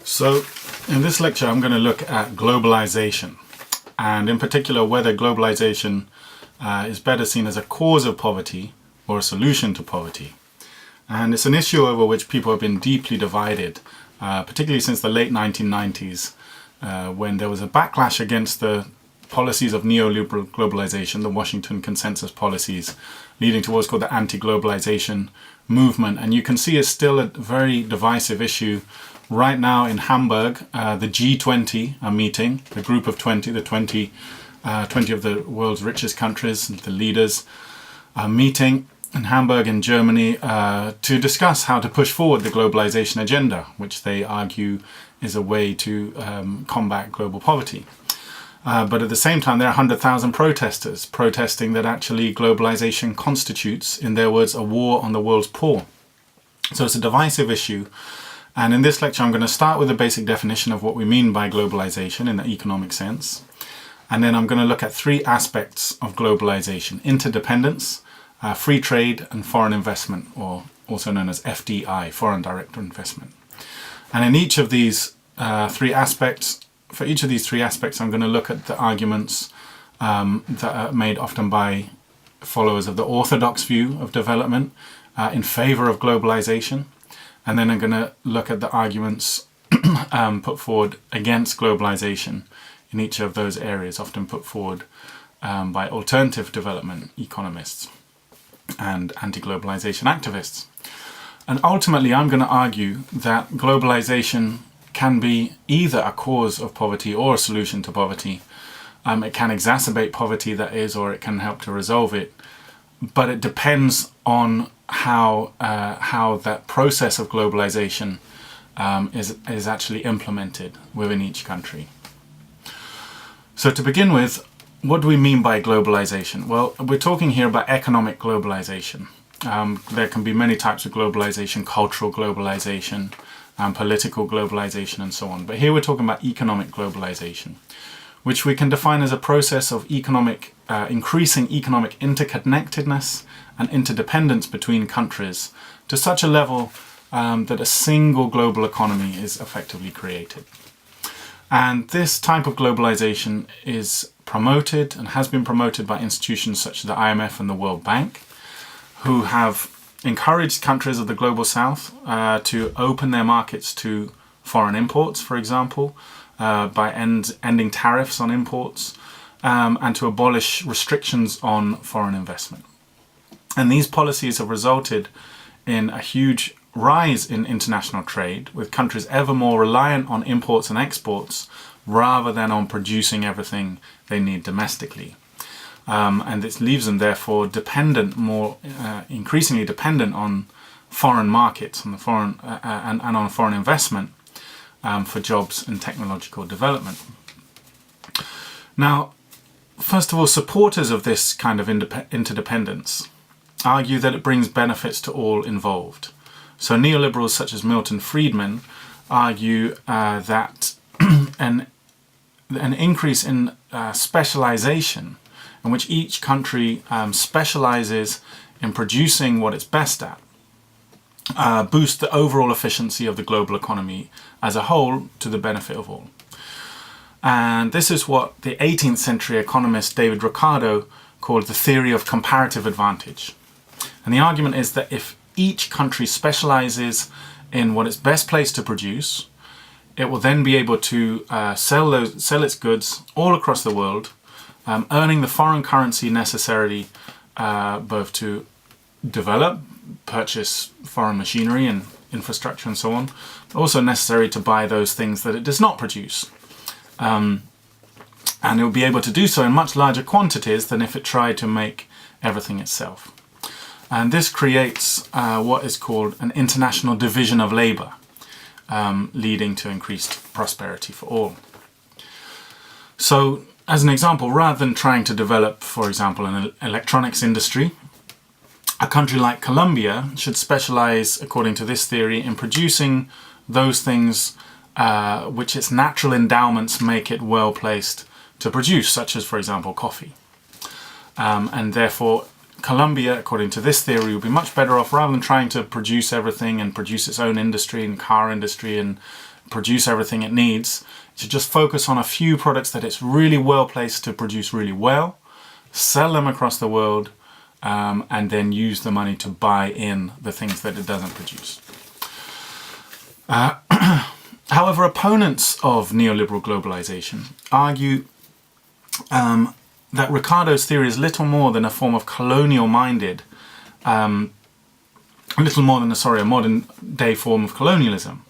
So in this lecture I'm going to look at globalization, and in particular whether globalization is better seen as a cause of poverty or a solution to poverty. And it's an issue over which people have been deeply divided, particularly since the late 1990s, when there was a backlash against the policies of neoliberal globalization, the Washington Consensus policies, leading to what's called the anti-globalization movement. And you can see it's still a very divisive issue. Right now in Hamburg, the G20 are meeting, the group of 20, the 20 of the world's richest countries, the leaders are meeting in Hamburg in Germany to discuss how to push forward the globalization agenda, which they argue is a way to combat global poverty. But at the same time, there are 100,000 protesters protesting that actually globalization constitutes, in their words, a war on the world's poor. So it's a divisive issue. And in this lecture, I'm going to start with a basic definition of what we mean by globalization in the economic sense. And then I'm going to look at three aspects of globalization: interdependence, free trade, and foreign investment, or also known as FDI, foreign direct investment. And in each of these three aspects, for each of these three aspects, I'm going to look at the arguments that are made often by followers of the orthodox view of development in favor of globalization. And then I'm going to look at the arguments put forward against globalization in each of those areas, often put forward by alternative development economists and anti-globalization activists. And ultimately, I'm going to argue that globalization can be either a cause of poverty or a solution to poverty. It can exacerbate poverty, that is, or it can help to resolve it. But it depends on how that process of globalization is actually implemented within each country. So to begin with, what do we mean by globalization? Well, we're talking here about economic globalization. There can be many types of globalization: cultural globalization, political globalization, and so on. But here we're talking about economic globalization, which we can define as a process of increasing economic interconnectedness and interdependence between countries to such a level that a single global economy is effectively created. And this type of globalization is promoted and has been promoted by institutions such as the IMF and the World Bank, who have encouraged countries of the global south to open their markets to foreign imports, for example, by ending tariffs on imports, and to abolish restrictions on foreign investment. And these policies have resulted in a huge rise in international trade, with countries ever more reliant on imports and exports rather than on producing everything they need domestically. And this leaves them therefore dependent, increasingly dependent on foreign markets, on the foreign and on foreign investment for jobs and technological development. Now, first of all, supporters of this kind of interdependence argue that it brings benefits to all involved. So neoliberals such as Milton Friedman argue that an increase in specialization, in which each country specializes in producing what it's best at, boosts the overall efficiency of the global economy as a whole to the benefit of all. And this is what the 18th century economist David Ricardo called the theory of comparative advantage. And the argument is that if each country specializes in what it's best placed to produce, it will then be able to sell its goods all across the world, earning the foreign currency necessary both to develop, purchase foreign machinery and infrastructure and so on, but also necessary to buy those things that it does not produce. And it will be able to do so in much larger quantities than if it tried to make everything itself. And this creates what is called an international division of labor, leading to increased prosperity for all. So, as an example, rather than trying to develop, for example, an electronics industry, a country like Colombia should specialize, according to this theory, in producing those things which its natural endowments make it well placed to produce, such as, for example, coffee. And therefore, Colombia, according to this theory, would be much better off, rather than trying to produce everything and produce its own industry and car industry and produce everything it needs. It should just focus on a few products that it's really well placed to produce really well, sell them across the world, and then use the money to buy in the things that it doesn't produce. However, opponents of neoliberal globalization argue that Ricardo's theory is little more than a form of colonial-minded, a modern-day form of colonialism.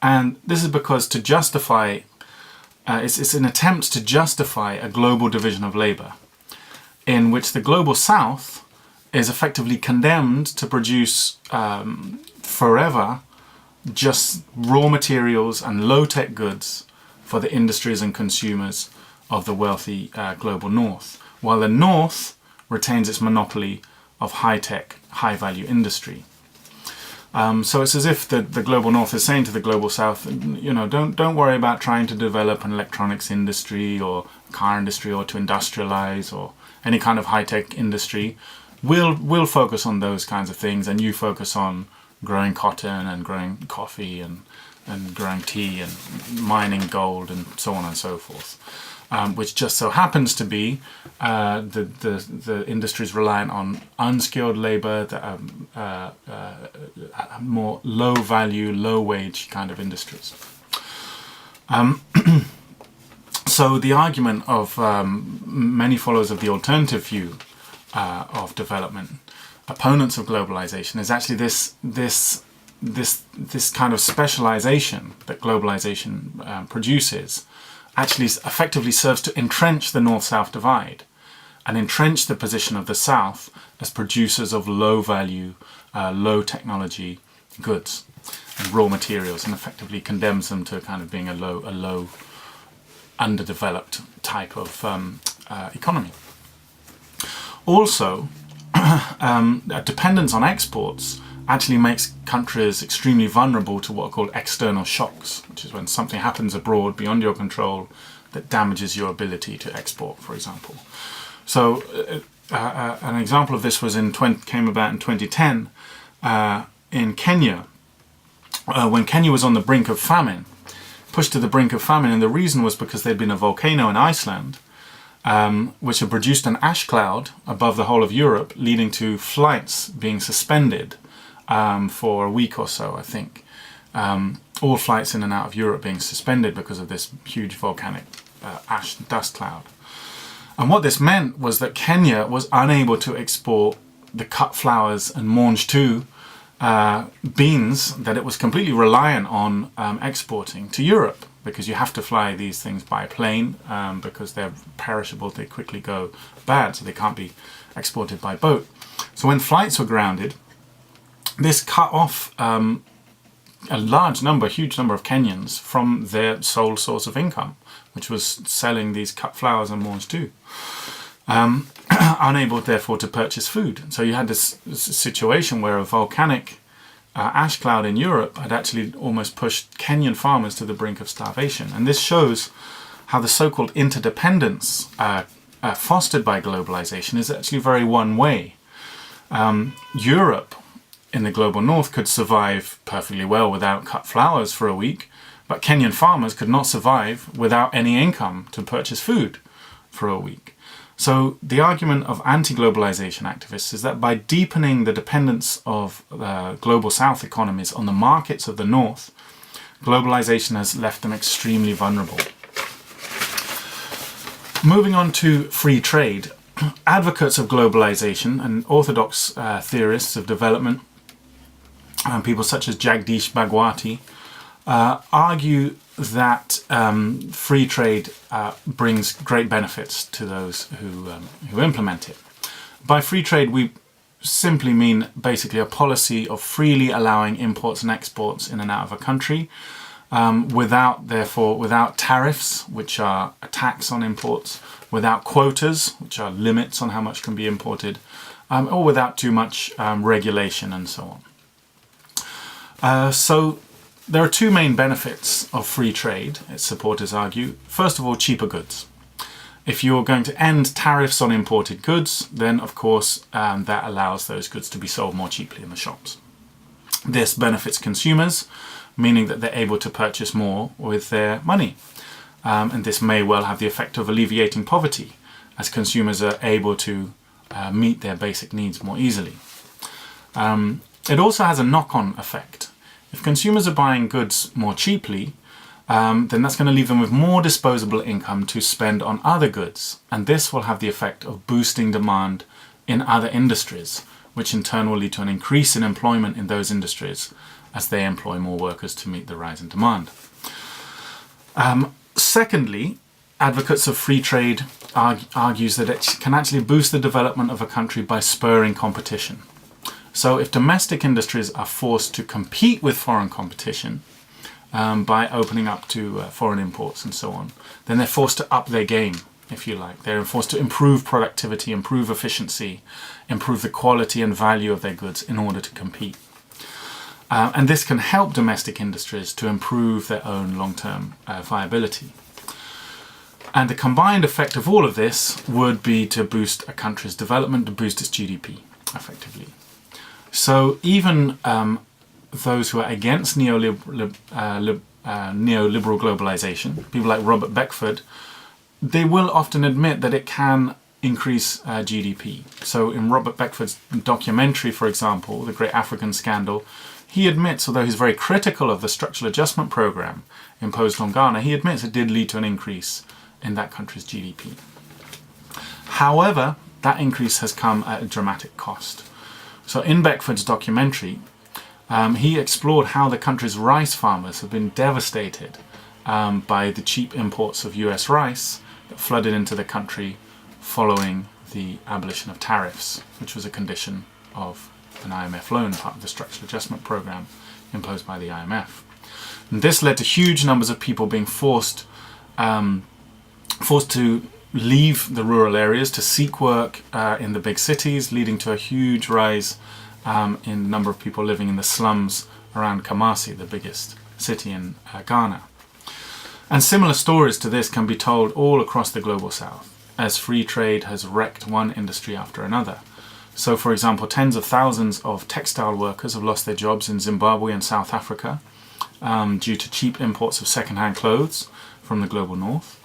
And this is because to justify, it's an attempt to justify a global division of labour, in which the global south is effectively condemned to produce forever just raw materials and low-tech goods for the industries and consumers of the wealthy global north, while the north retains its monopoly of high-tech, high-value industry. So it's as if the global north is saying to the global south, don't worry about trying to develop an electronics industry or car industry or to industrialize or any kind of high-tech industry. We'll focus on those kinds of things, and you focus on growing cotton and growing coffee and growing tea and mining gold and so on and so forth. Which just so happens to be the industries reliant on unskilled labour, more low-value, low-wage kind of industries. So the argument of many followers of the alternative view of development, opponents of globalization, is actually this kind of specialization that globalization produces actually effectively serves to entrench the north-south divide and entrench the position of the south as producers of low-value, low-technology goods and raw materials, and effectively condemns them to kind of being a low underdeveloped type of economy. Also, a dependence on exports actually makes countries extremely vulnerable to what are called external shocks, which is when something happens abroad beyond your control that damages your ability to export, for example. So an example of this was came about in 2010 in Kenya, when Kenya was on the brink of famine, pushed to the brink of famine, and the reason was because there'd been a volcano in Iceland which had produced an ash cloud above the whole of Europe, leading to flights being suspended for a week or so, I think. All flights in and out of Europe being suspended because of this huge volcanic ash dust cloud. And what this meant was that Kenya was unable to export the cut flowers and mange tout beans that it was completely reliant on exporting to Europe, because you have to fly these things by plane because they're perishable, they quickly go bad, so they can't be exported by boat. So when flights were grounded, this cut off a huge number of Kenyans from their sole source of income, which was selling these cut flowers and mange tout. Unable, therefore, to purchase food. So you had this situation where a volcanic ash cloud in Europe had actually almost pushed Kenyan farmers to the brink of starvation. And this shows how the so-called interdependence fostered by globalization is actually very one-way. Europe in the global north could survive perfectly well without cut flowers for a week, but Kenyan farmers could not survive without any income to purchase food for a week. So the argument of anti-globalization activists is that by deepening the dependence of global south economies on the markets of the north, globalization has left them extremely vulnerable. Moving on to free trade, advocates of globalization and orthodox theorists of development, people such as Jagdish Bhagwati, argue that free trade brings great benefits to those who implement it. By free trade, we simply mean basically a policy of freely allowing imports and exports in and out of a country, without tariffs, which are a tax on imports, without quotas, which are limits on how much can be imported, or without too much regulation and so on. So there are two main benefits of free trade, its supporters argue. First of all, cheaper goods. If you're going to end tariffs on imported goods, then of course that allows those goods to be sold more cheaply in the shops. This benefits consumers meaning that they're able to purchase more with their money. And this may well have the effect of alleviating poverty, as consumers are able to meet their basic needs more easily. It also has a knock-on effect. If consumers are buying goods more cheaply, then that's going to leave them with more disposable income to spend on other goods. And this will have the effect of boosting demand in other industries, which in turn will lead to an increase in employment in those industries as they employ more workers to meet the rise in demand. Secondly, advocates of free trade argues that it can actually boost the development of a country by spurring competition. So if domestic industries are forced to compete with foreign competition by opening up to foreign imports and so on, then they're forced to up their game, if you like. They're forced to improve productivity, improve efficiency, improve the quality and value of their goods in order to compete. And this can help domestic industries to improve their own long-term viability. And the combined effect of all of this would be to boost a country's development, to boost its GDP, effectively. So even those who are against neoliberal globalization, people like Robert Beckford, they will often admit that it can increase GDP. So in Robert Beckford's documentary, for example, The Great African Scandal, he admits, although he's very critical of the structural adjustment program imposed on Ghana, he admits it did lead to an increase in that country's GDP. However, that increase has come at a dramatic cost. So in Beckford's documentary, he explored how the country's rice farmers have been devastated by the cheap imports of US rice that flooded into the country following the abolition of tariffs, which was a condition of an IMF loan, part of the structural adjustment program imposed by the IMF. And this led to huge numbers of people being forced to leave the rural areas to seek work in the big cities, leading to a huge rise in the number of people living in the slums around Kumasi, the biggest city in Ghana. And similar stories to this can be told all across the global south, as free trade has wrecked one industry after another. So, for example, tens of thousands of textile workers have lost their jobs in Zimbabwe and South Africa due to cheap imports of second-hand clothes from the global north.